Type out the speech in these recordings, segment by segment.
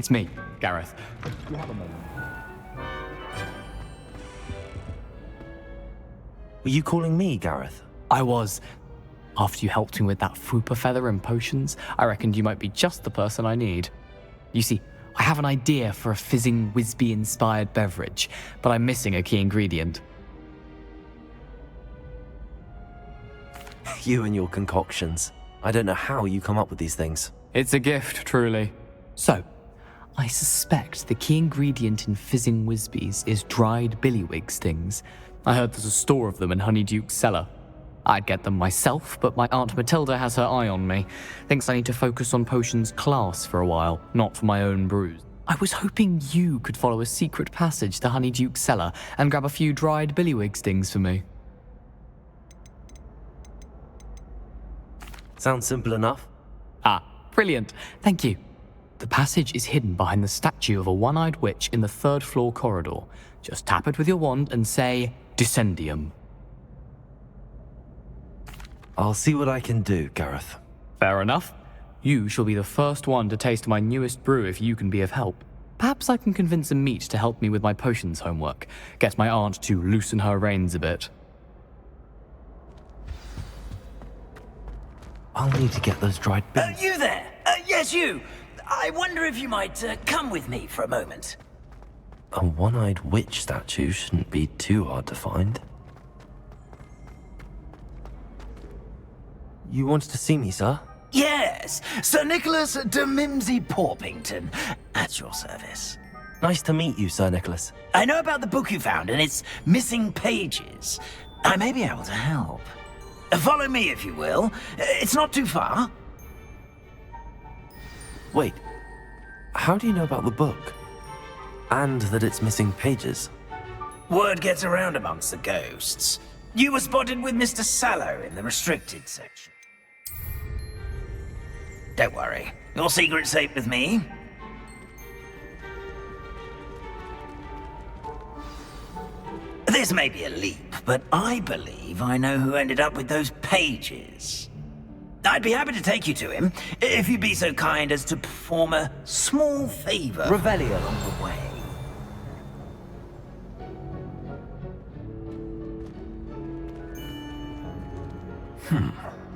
it's me, Gareth. Were you calling me, Gareth? I was. After you helped me with that Fupa feather and potions, I reckoned you might be just the person I need. You see, I have an idea for a fizzing Whizbee-inspired beverage, but I'm missing a key ingredient. You and your concoctions. I don't know how you come up with these things. It's a gift, truly. So, I suspect the key ingredient in fizzing Whizbees is dried billywig stings. I heard there's a store of them in Honeyduke's cellar. I'd get them myself, but my Aunt Matilda has her eye on me. Thinks I need to focus on potions class for a while, not for my own brews. I was hoping you could follow a secret passage to Honeyduke's cellar and grab a few dried billywig stings for me. Sounds simple enough. Ah, brilliant. Thank you. The passage is hidden behind the statue of a one-eyed witch in the third-floor corridor. Just tap it with your wand and say, Descendium. I'll see what I can do, Gareth. Fair enough. You shall be the first one to taste my newest brew if you can be of help. Perhaps I can convince a meat to help me with my potions homework. Get my aunt to loosen her reins a bit. I'll need to get those dried bits. You there? Yes, you. I wonder if you might come with me for a moment. A one-eyed witch statue shouldn't be too hard to find. You wanted to see me, sir? Yes, Sir Nicholas de Mimsy Porpington, at your service. Nice to meet you, Sir Nicholas. I know about the book you found and its missing pages. I may be able to help. Follow me, if you will. It's not too far. Wait, how do you know about the book? And that it's missing pages? Word gets around amongst the ghosts. You were spotted with Mr. Sallow in the restricted section. Don't worry, your secret's safe with me. This may be a leap, but I believe I know who ended up with those pages. I'd be happy to take you to him, if you'd be so kind as to perform a small favor. Revelio. Along the way.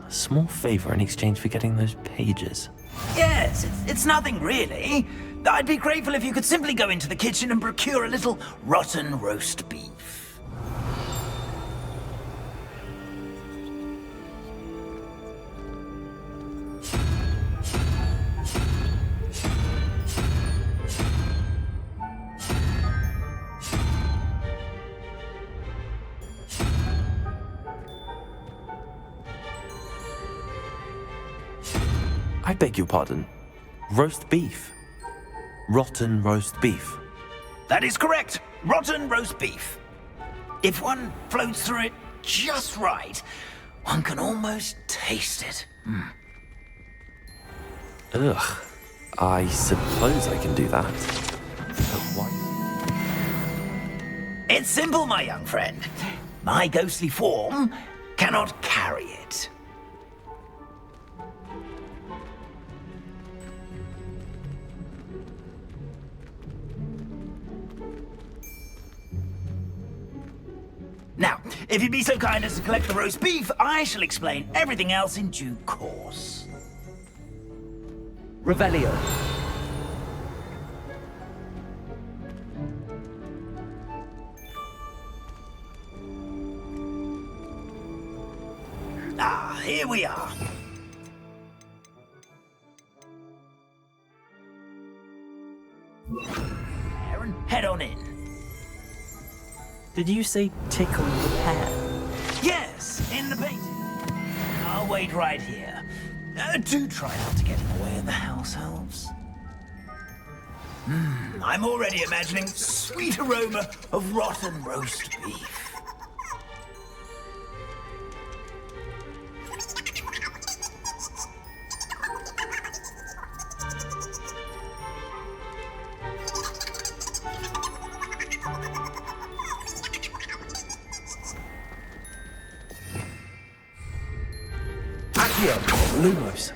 A small favor in exchange for getting those pages. Yes, it's nothing really. I'd be grateful if you could simply go into the kitchen and procure a little rotten roast beef. I beg your pardon. Roast beef. Rotten roast beef. That is correct. Rotten roast beef. If one floats through it just right, one can almost taste it. Ugh. I suppose I can do that. But why? It's simple, my young friend. My ghostly form cannot carry it. Now, if you'd be so kind as to collect the roast beef, I shall explain everything else in due course. Revelio. Ah, here we are. Aaron, head on in. Did you say tickle the pear? Yes, in the painting. I'll wait right here. Do try not to get in the way of the house elves. I'm already imagining sweet aroma of rotten roast beef. Lumos.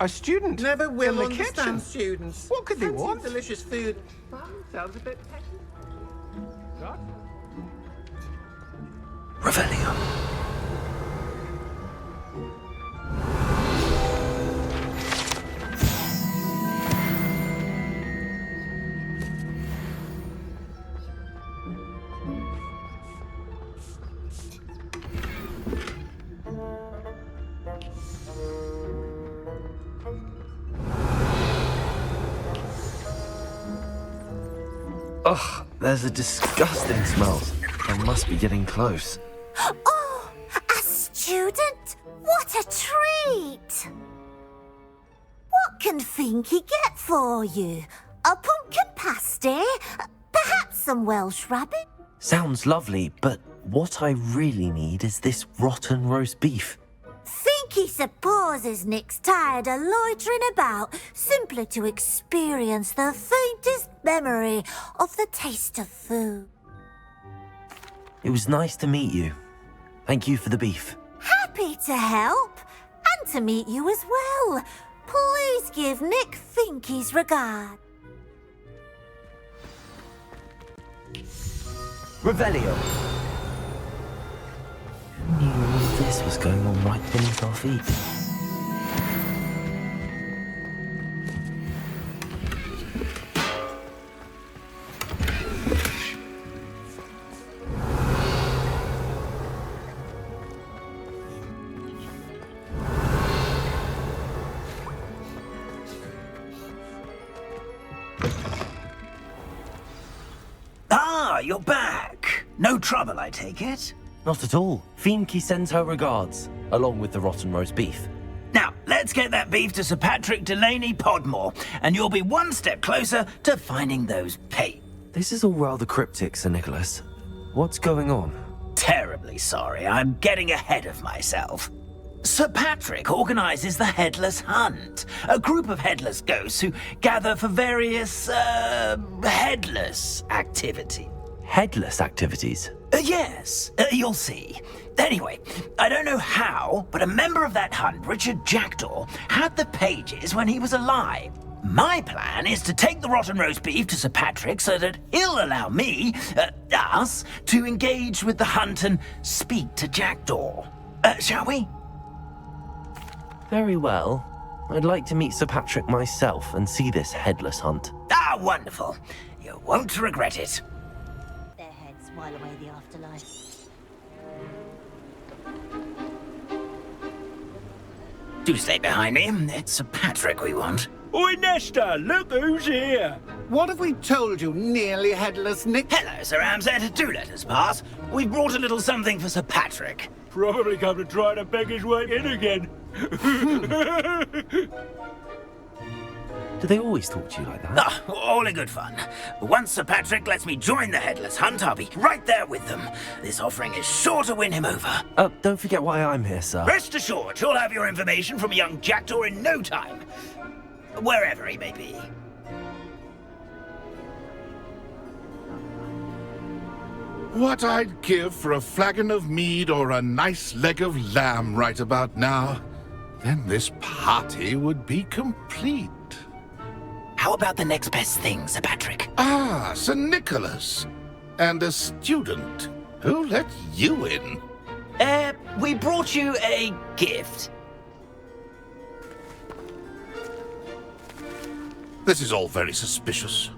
A student? Never will in the understand kitchen? students. What could they Fancy want? delicious food. Sounds a bit petty. What? Revelio. Ugh, there's a disgusting smell. I must be getting close. Oh, a student? What a treat! What can Finky get for you? A pumpkin pasty? Perhaps some Welsh rabbit? Sounds lovely, but what I really need is this rotten roast beef. Finky supposes Nick's tired of loitering about, simply to experience the faintest memory of the taste of food. It was nice to meet you. Thank you for the beef. Happy to help, and to meet you as well. Please give Nick Finky's regard. Revelio. Who knew all of this was going on right beneath our feet? Ah, you're back. No trouble, I take it? Not at all. Fienke sends her regards, along with the rotten roast beef. Now, let's get that beef to Sir Patrick Delaney Podmore, and you'll be one step closer to finding those pages. This is all rather cryptic, Sir Nicholas. What's going on? Terribly sorry, I'm getting ahead of myself. Sir Patrick organises the Headless Hunt, a group of headless ghosts who gather for various, headless activity. Headless activities? Yes, you'll see. Anyway, I don't know how, but a member of that hunt, Richard Jackdaw, had the pages when he was alive. My plan is to take the rotten roast beef to Sir Patrick so that he'll allow me, us, to engage with the hunt and speak to Jackdaw. Shall we? Very well. I'd like to meet Sir Patrick myself and see this headless hunt. Ah, wonderful. You won't regret it. Their heads while away the afterlife. Do stay behind me. It's Sir Patrick we want. Oi, Nesta, look who's here. What have we told you, nearly headless Nick? Hello, Sir Ramsed. Do let us pass. We've brought a little something for Sir Patrick. Probably come to try to beg his way in again. Do they always talk to you like that? Ah, all in good fun. Once Sir Patrick lets me join the Headless Hunt, I'll be right there with them. This offering is sure to win him over. Don't forget why I'm here, sir. Rest assured, you'll have your information from a young Jackdaw in no time. Wherever he may be. What I'd give for a flagon of mead or a nice leg of lamb right about now. Then this party would be complete. How about the next best thing, Sir Patrick? Ah, Sir Nicholas. And a student. Who let you in? We brought you a gift. This is all very suspicious.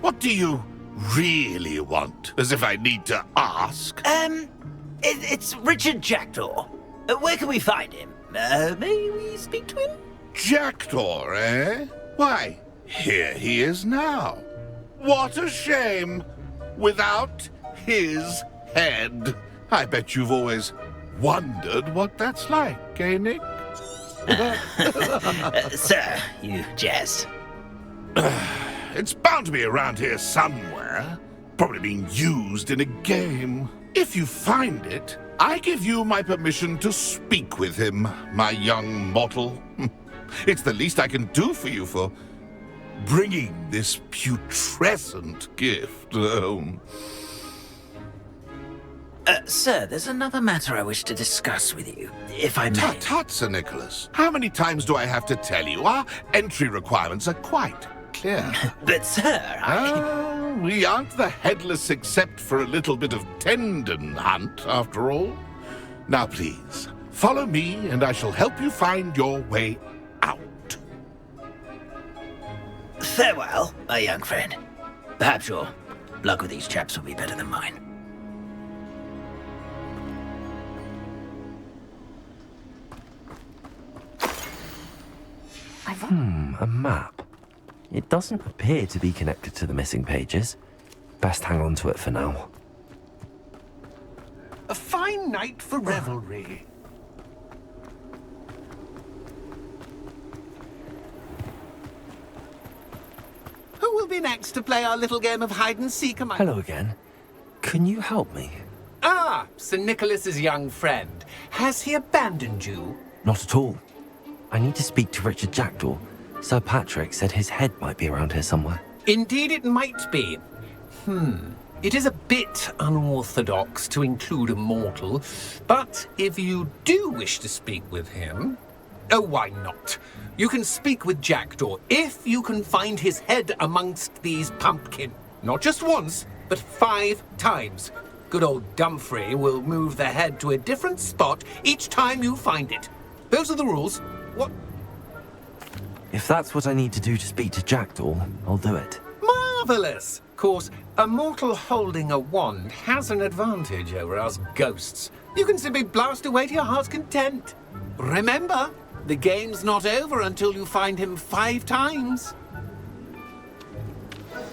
What do you really want? As if I need to ask. It's Richard Jackdaw. Where can we find him? May we speak to him? Jackdaw, eh? Why, here he is now. What a shame. Without his head. I bet you've always wondered what that's like, eh, Nick? Sir, you jest. It's bound to be around here somewhere. Probably being used in a game. If you find it, I give you my permission to speak with him, my young mortal. It's the least I can do for you for bringing this putrescent gift home. Sir, there's another matter I wish to discuss with you, if I may. Tut, tut, Sir Nicholas. How many times do I have to tell you? Our entry requirements are quite clear. But, sir, We aren't the headless except for a little bit of tendon hunt, after all. Now, please, follow me, and I shall help you find your way out. Farewell, my young friend. Perhaps your luck with these chaps will be better than mine. A map. It doesn't appear to be connected to the missing pages. Best hang on to it for now. A fine night for revelry. Who will be next to play our little game of hide and seek among... Hello again. Can you help me? Ah, Sir Nicholas's young friend. Has he abandoned you? Not at all. I need to speak to Richard Jackdaw. Sir Patrick said his head might be around here somewhere. Indeed it might be. It is a bit unorthodox to include a mortal, but if you do wish to speak with him... Oh, why not? You can speak with Jackdaw if you can find his head amongst these pumpkin. Not just once, but 5 times. Good old Dumfrey will move the head to a different spot each time you find it. Those are the rules. What? If that's what I need to do to speak to Jackdaw, I'll do it. Marvellous! Of course, a mortal holding a wand has an advantage over us ghosts. You can simply blast away to your heart's content. Remember, the game's not over until you find him 5 times.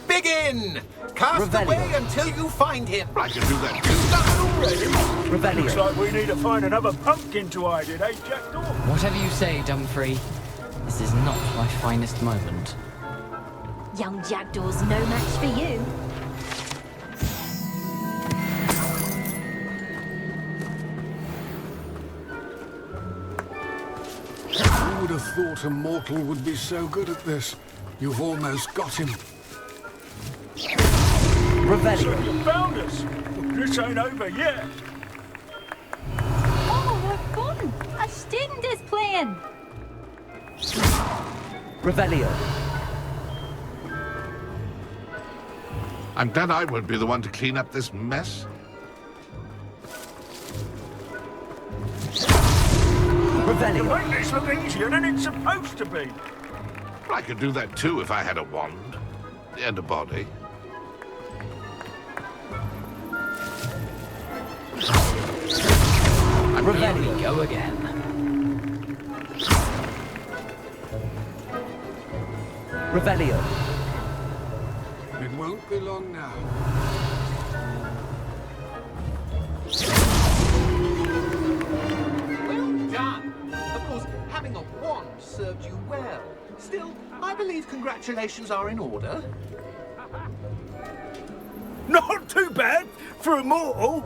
Begin! Cast away until you find him. I can do that too. Revelio. Looks like we need to find another pumpkin to hide in, eh, Jackdaw? Whatever you say, Dumfrey. This is not my finest moment. Young Jackdaw's no match for you. Who would have thought a mortal would be so good at this? You've almost got him. Revelio. You found us. This ain't over yet. Oh, we're gone. A student is playing. Revelio. I'm glad I won't be the one to clean up this mess. Revelio. Make this look easier than it's supposed to be. I could do that too if I had a wand and a body. Here we go again. Revelio. It won't be long now. Well done. Of course, having a wand served you well. Still, I believe congratulations are in order. Not too bad for a mortal.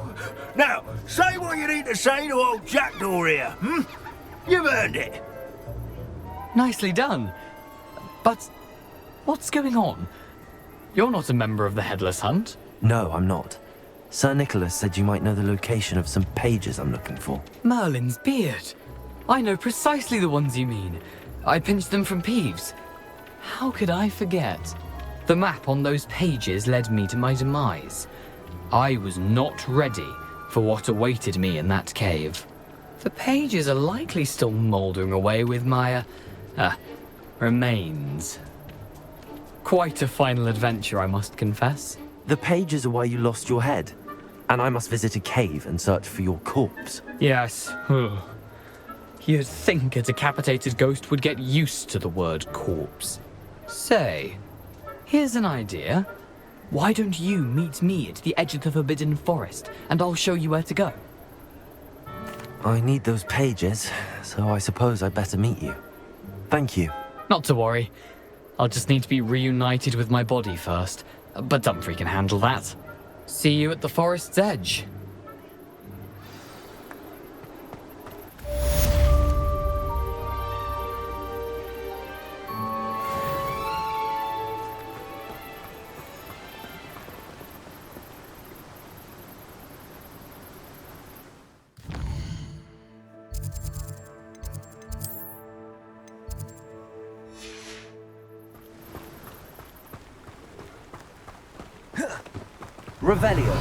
Now, say what you need to say to old Jackdaw here, hmm? You've earned it. Nicely done. But what's going on? You're not a member of the Headless Hunt. No, I'm not. Sir Nicholas said you might know the location of some pages I'm looking for. Merlin's beard. I know precisely the ones you mean. I pinched them from Peeves. How could I forget? The map on those pages led me to my demise. I was not ready for what awaited me in that cave. The pages are likely still mouldering away with my, remains. Quite a final adventure, I must confess. The pages are why you lost your head, and I must visit a cave and search for your corpse. Yes. You'd think a decapitated ghost would get used to the word corpse. Say, here's an idea. Why don't you meet me at the edge of the Forbidden Forest, and I'll show you where to go? I need those pages, so I suppose I'd better meet you. Thank you. Not to worry. I'll just need to be reunited with my body first, but Dumfrey can handle that. See you at the forest's edge. Revelio.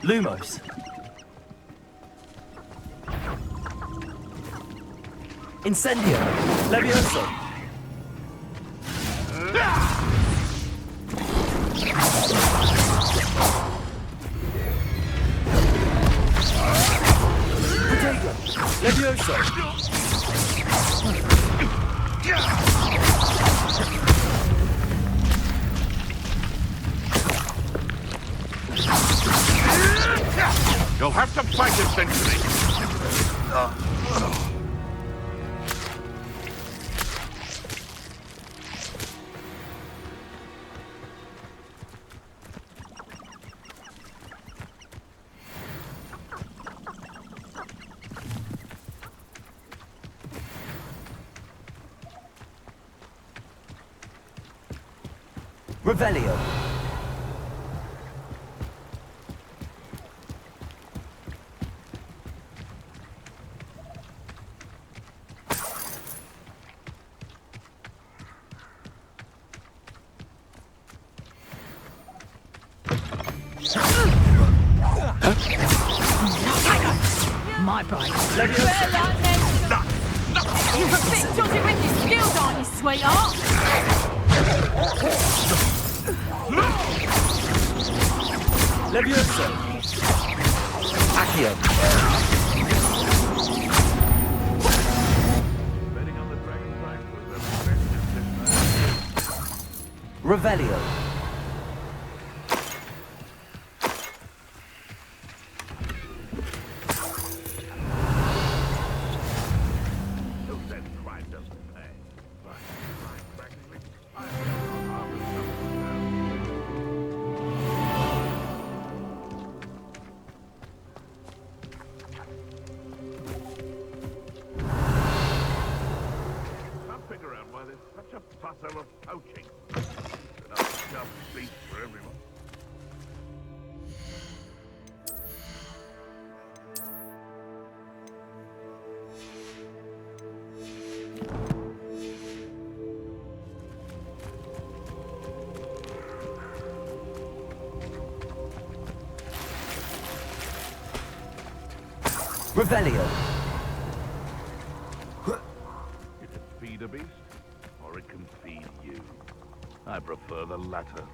Lumos. Incendio. Levioso. Protego. Levioso. You'll have to fight eventually. Revelio. My brain. You're a bit dodgy with your skills, aren't you, sweetheart? Levioso. Accio. Revelio. Revelio. It can feed a beast, or it can feed you. I prefer the latter.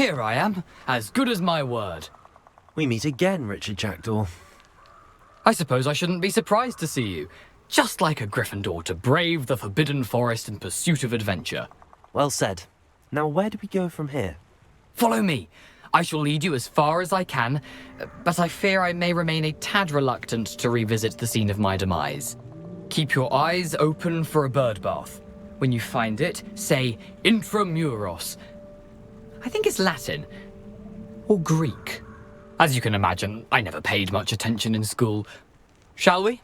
Here I am, as good as my word. We meet again, Richard Jackdaw. I suppose I shouldn't be surprised to see you. Just like a Gryffindor to brave the Forbidden Forest in pursuit of adventure. Well said. Now where do we go from here? Follow me. I shall lead you as far as I can, but I fear I may remain a tad reluctant to revisit the scene of my demise. Keep your eyes open for a bird bath. When you find it, say Intramuros. I think it's Latin. Or Greek. As you can imagine, I never paid much attention in school. Shall we?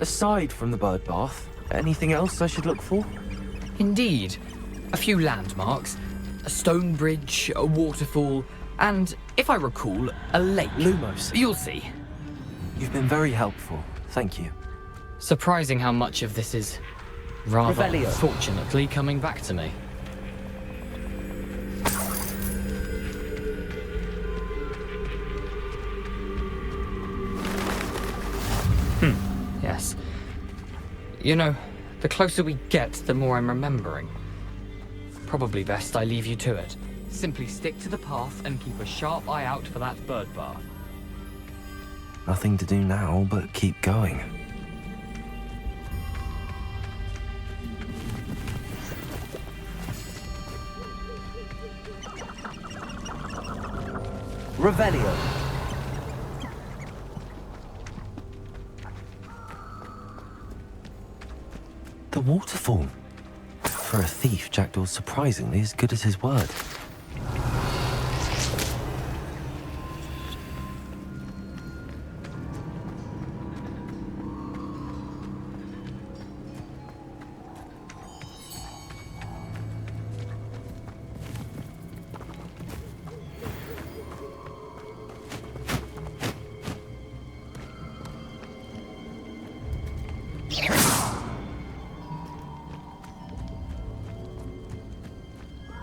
Aside from the bird bath, anything else I should look for? Indeed. A few landmarks. A stone bridge, a waterfall, and, if I recall, a lake. Lumos. You'll see. You've been very helpful. Thank you. Surprising how much of this is rather Revelio. unfortunately coming back to me. Yes. You know, the closer we get, the more I'm remembering. Probably best I leave you to it. Simply stick to the path and keep a sharp eye out for that bird bath. Nothing to do now but keep going. Revelio. The waterfall. For a thief, Jackdaw's surprisingly as good as his word.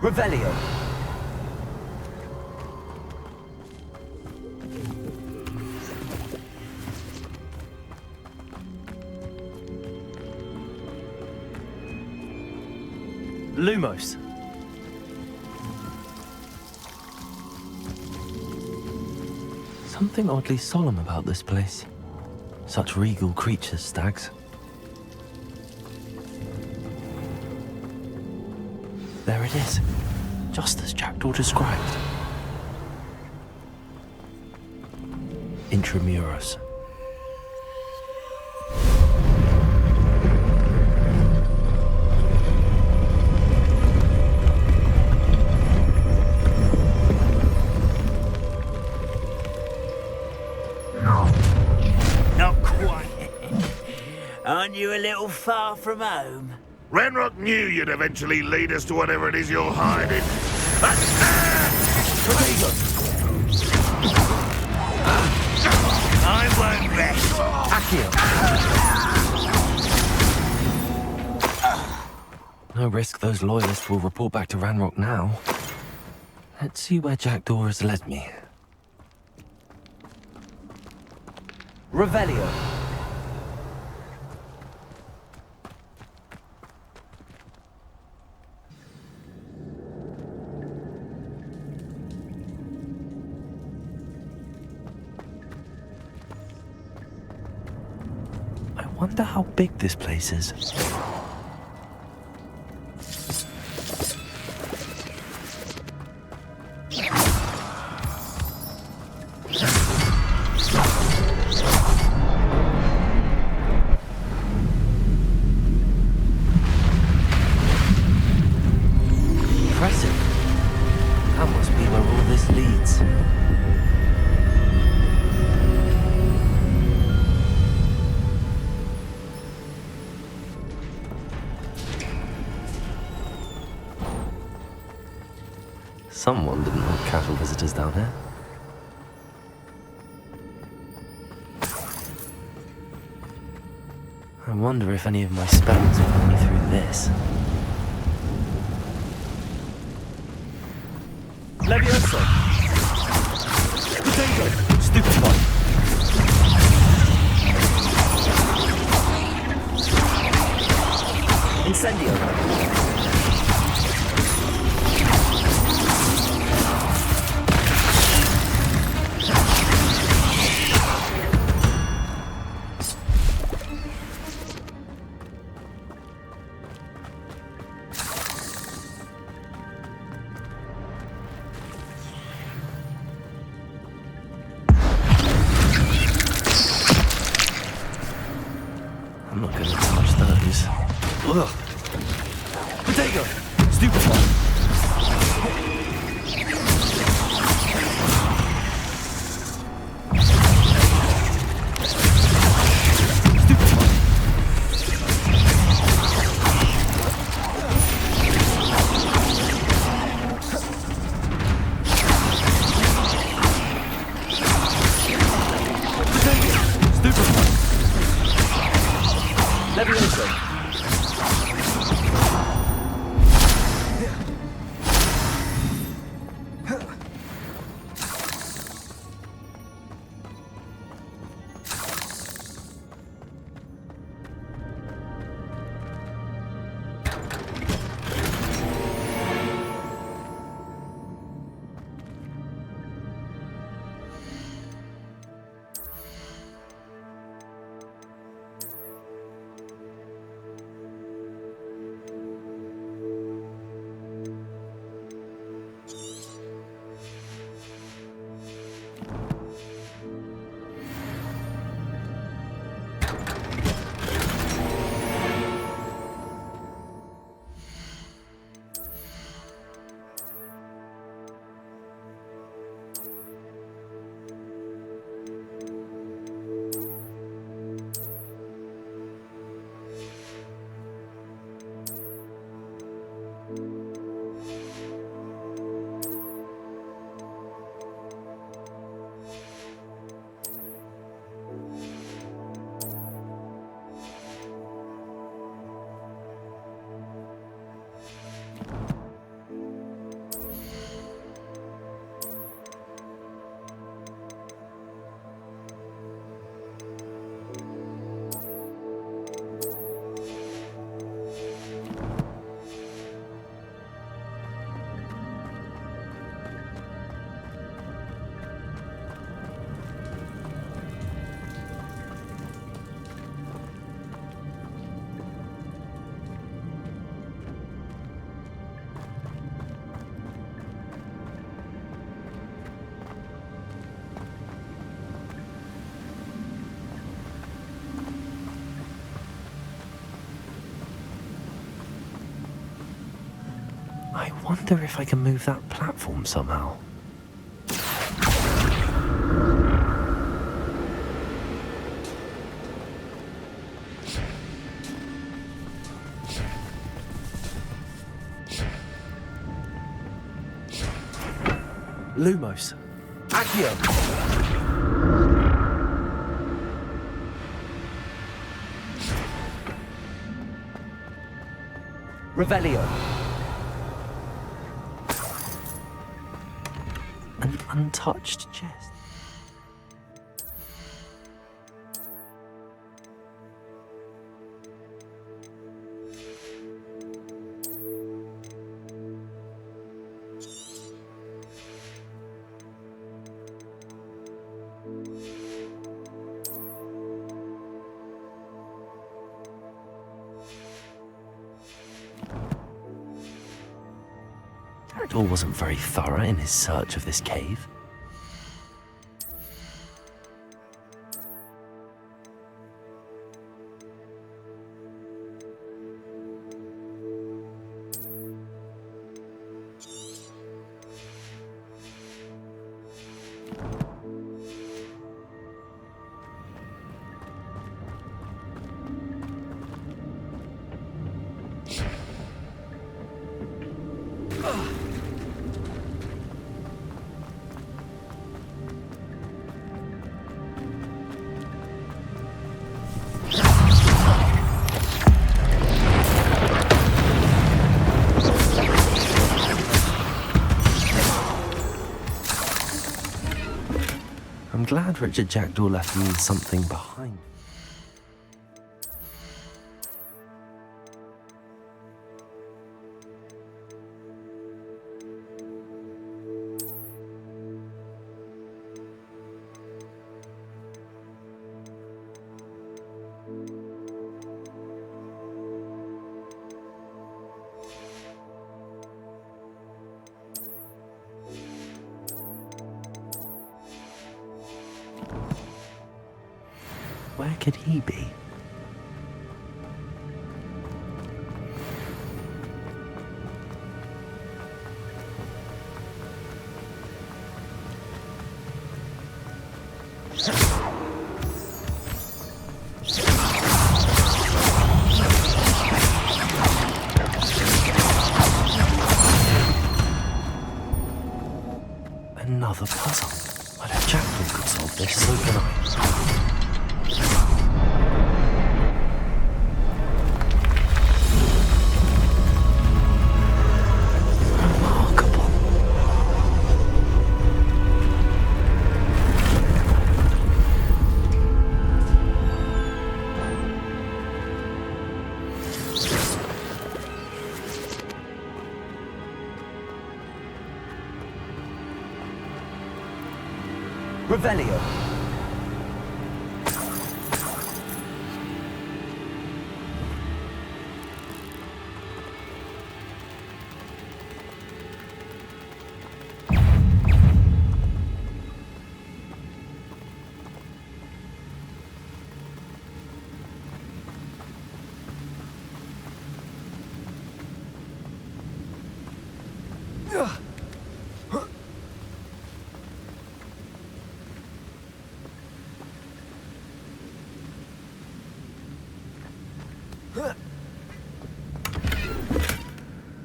Revelio. Lumos. Something oddly solemn about this place. Such regal creatures, stags. There it is, just as Jackdaw described. Intramuros. Not quite. Aren't you a little far from home? Ranrock knew you'd eventually lead us to whatever it is you're hiding. I won't rest. No risk those loyalists will report back to Ranrock now. Let's see where Jackdaw has led me. Revelio. I wonder how big this place is. Impressive. That must be where all this leads. Someone didn't want casual visitors down here. I wonder if any of my spells will put me through this. Levioso! Potato! Stupefy! Incendio! Potato! Stupefy! I wonder if I can move that platform somehow. Lumos. Accio. Revelio. An untouched chest. Jackdaw wasn't very thorough in his search of this cave. I'm glad Richard Jackdaw left me something behind. Where could he be? Another puzzle. I know Jackdaw could solve this, so can I. Revelio.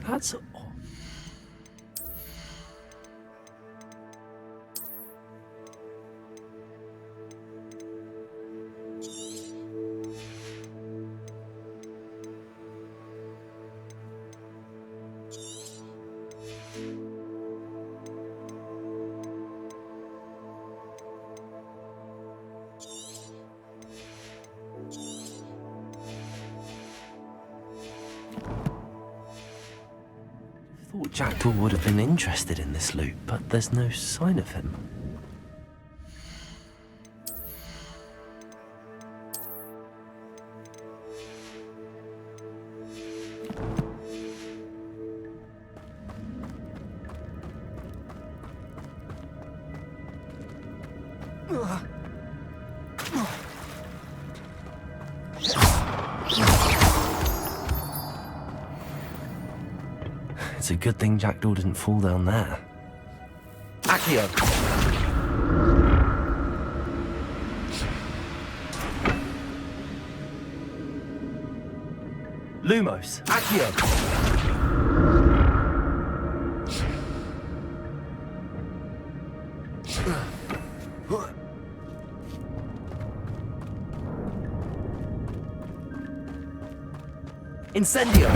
That's odd. I thought Jackdaw would have been interested in this loot, but there's no sign of him. It's a good thing Jackdaw didn't fall down there. Accio. Lumos. Accio. Incendio.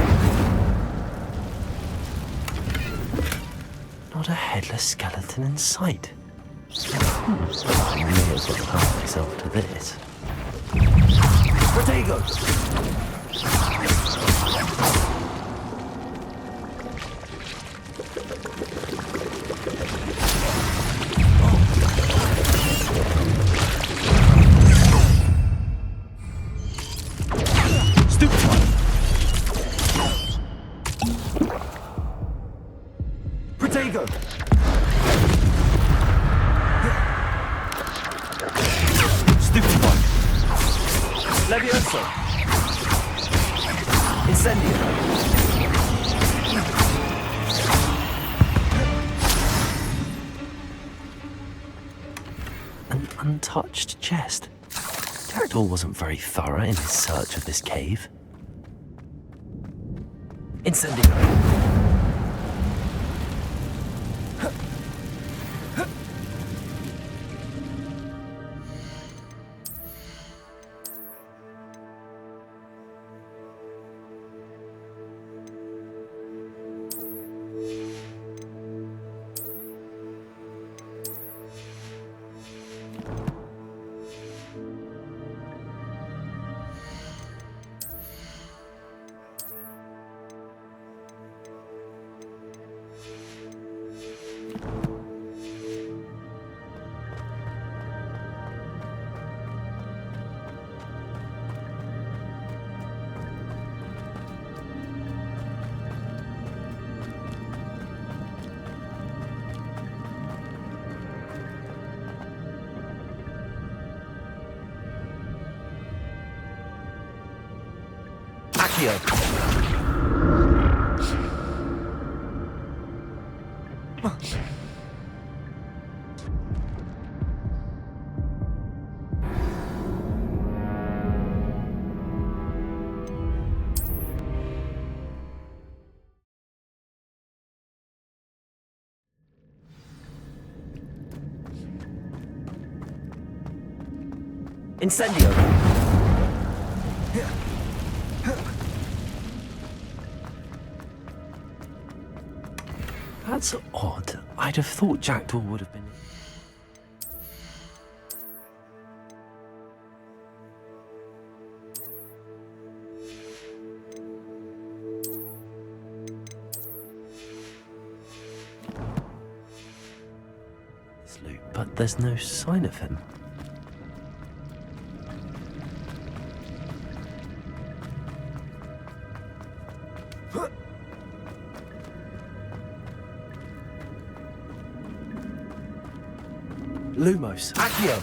Not a headless skeleton in sight. I may as well help myself to this. Protego. Stupefy. Protego. Stupefy. Levioso. Incendio. An untouched chest. Jackdaw wasn't very thorough in his search of this cave. Incendio. Accio. Incendio. That's odd. I'd have thought Jackdaw would have been... This loot, but there's no sign of him. Lumos. Accio.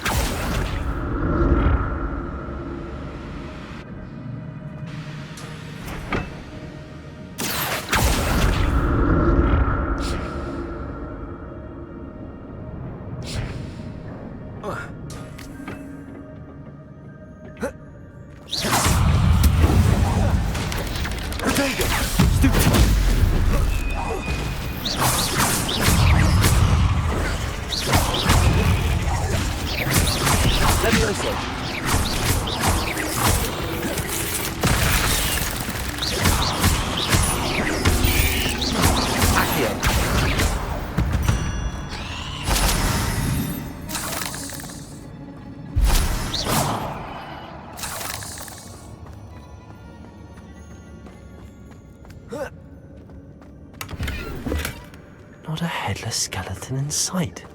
Not a headless skeleton in sight.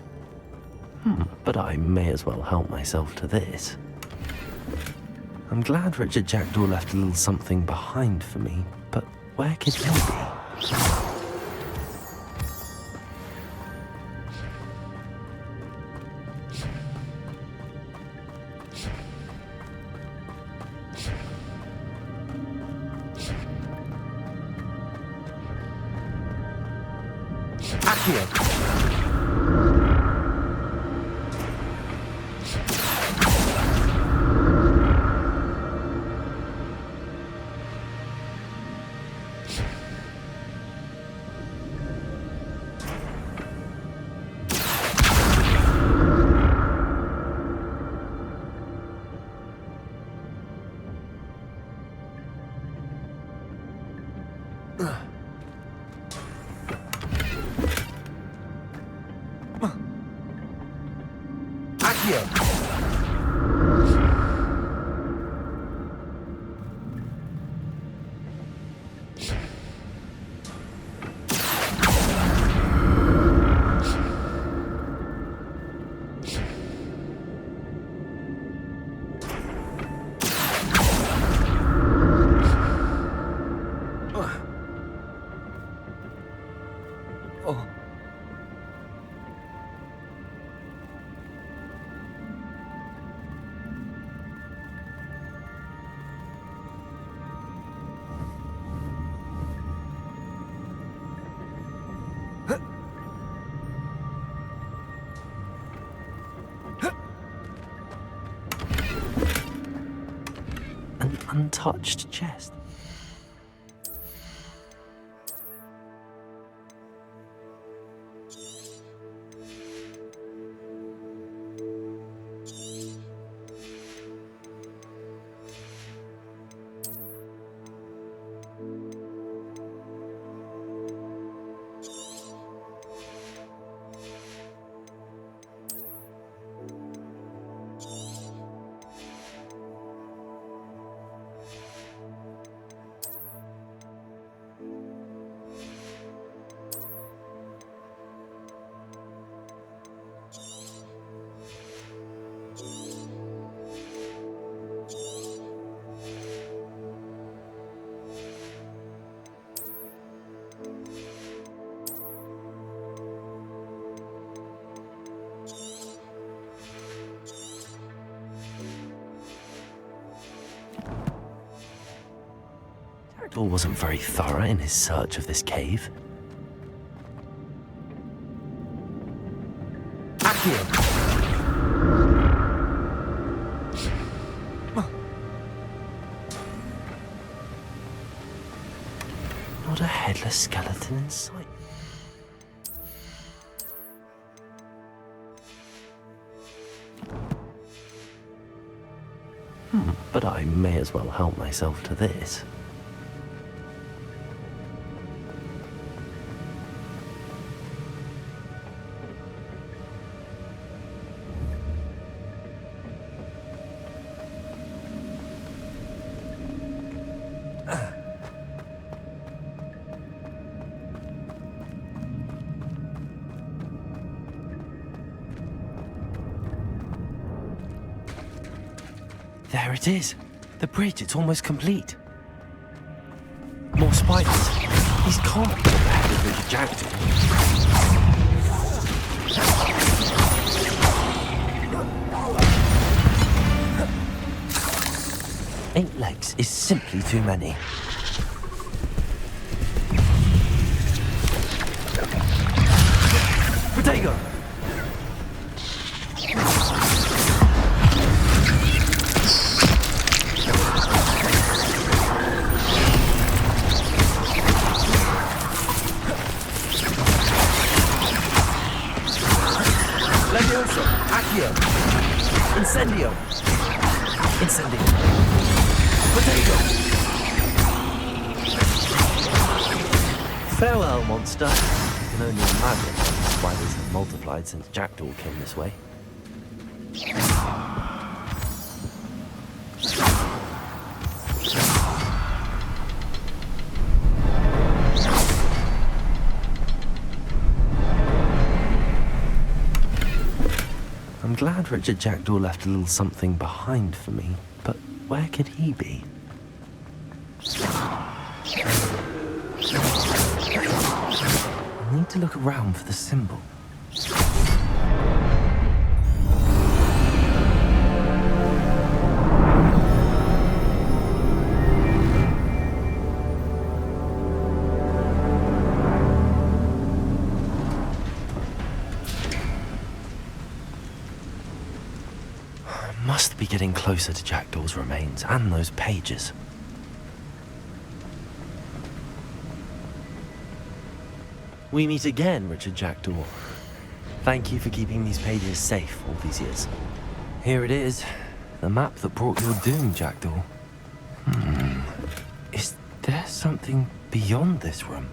But I may as well help myself to this. I'm glad Richard Jackdaw left a little something behind for me, but where could he be? Accio. An untouched chest. Jackdaw wasn't very thorough in his search of this cave. Accio. Not a headless skeleton in sight. But I may as well help myself to this. There it is. The bridge, it's almost complete. More spiders. These can't be the head of Richard Jackdaw. 8 legs is simply too many. Protego! Incendio! Incendio! Potato! Farewell, monster. I can only imagine how the spiders have multiplied since Jackdaw came this way. I'm glad Richard Jackdaw left a little something behind for me, but where could he be? I need to look around for the symbol. Must be getting closer to Jackdaw's remains and those pages. We meet again, Richard Jackdaw. Thank you for keeping these pages safe all these years. Here it is, the map that brought your doom, Jackdaw. Is there something beyond this room?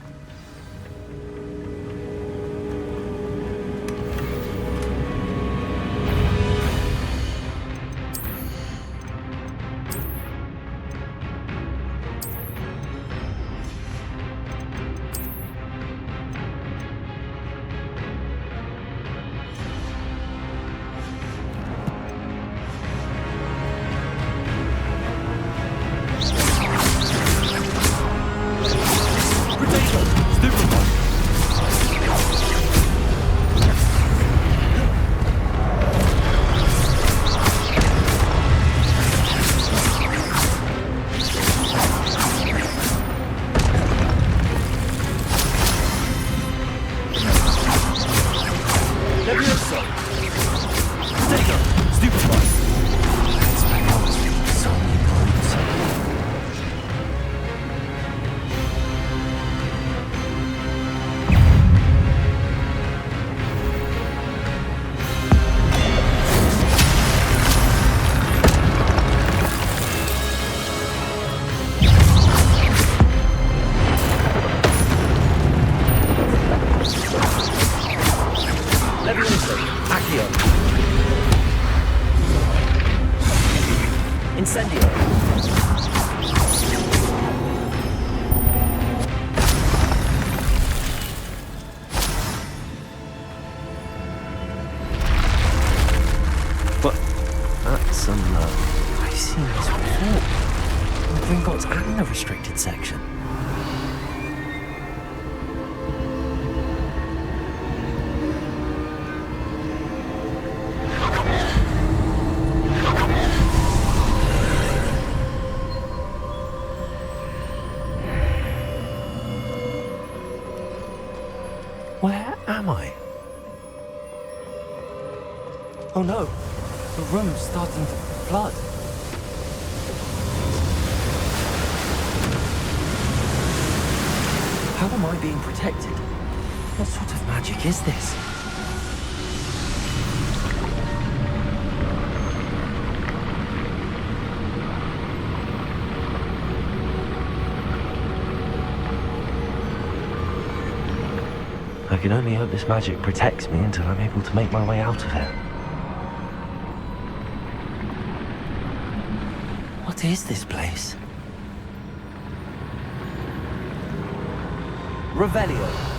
I've seen this before. The Gringotts and the restricted section. Where am I? Oh no, the room's starting to flood. How am I being protected? What sort of magic is this? can only hope this magic protects me until I'm able to make my way out of here. What is this place? Revelio.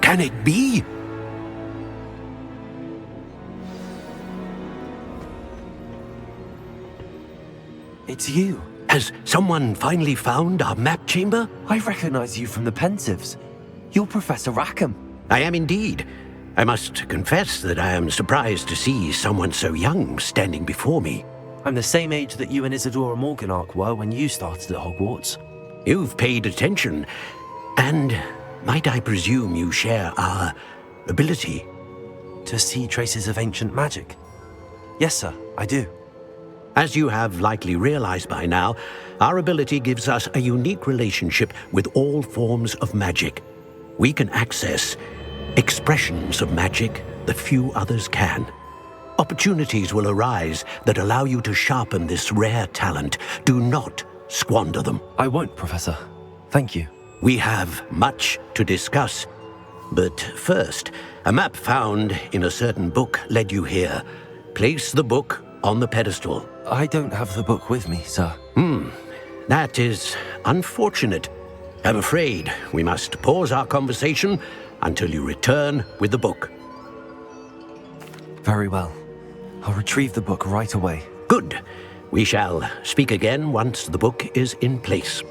Can it be? It's you. Has someone finally found our map chamber? I recognize you from the Pensives. You're Professor Rackham. I am indeed. I must confess that I am surprised to see someone so young standing before me. I'm the same age that you and Isadora Morganach were when you started at Hogwarts. You've paid attention, and might I presume you share our ability? To see traces of ancient magic? Yes, sir, I do. As you have likely realized by now, our ability gives us a unique relationship with all forms of magic. We can access expressions of magic that few others can. Opportunities will arise that allow you to sharpen this rare talent. Do not squander them. I won't, Professor. Thank you. We have much to discuss. But first, a map found in a certain book led you here. Place the book on the pedestal. I don't have the book with me, sir. That is unfortunate. I'm afraid we must pause our conversation until you return with the book. Very well. I'll retrieve the book right away. Good. We shall speak again once the book is in place.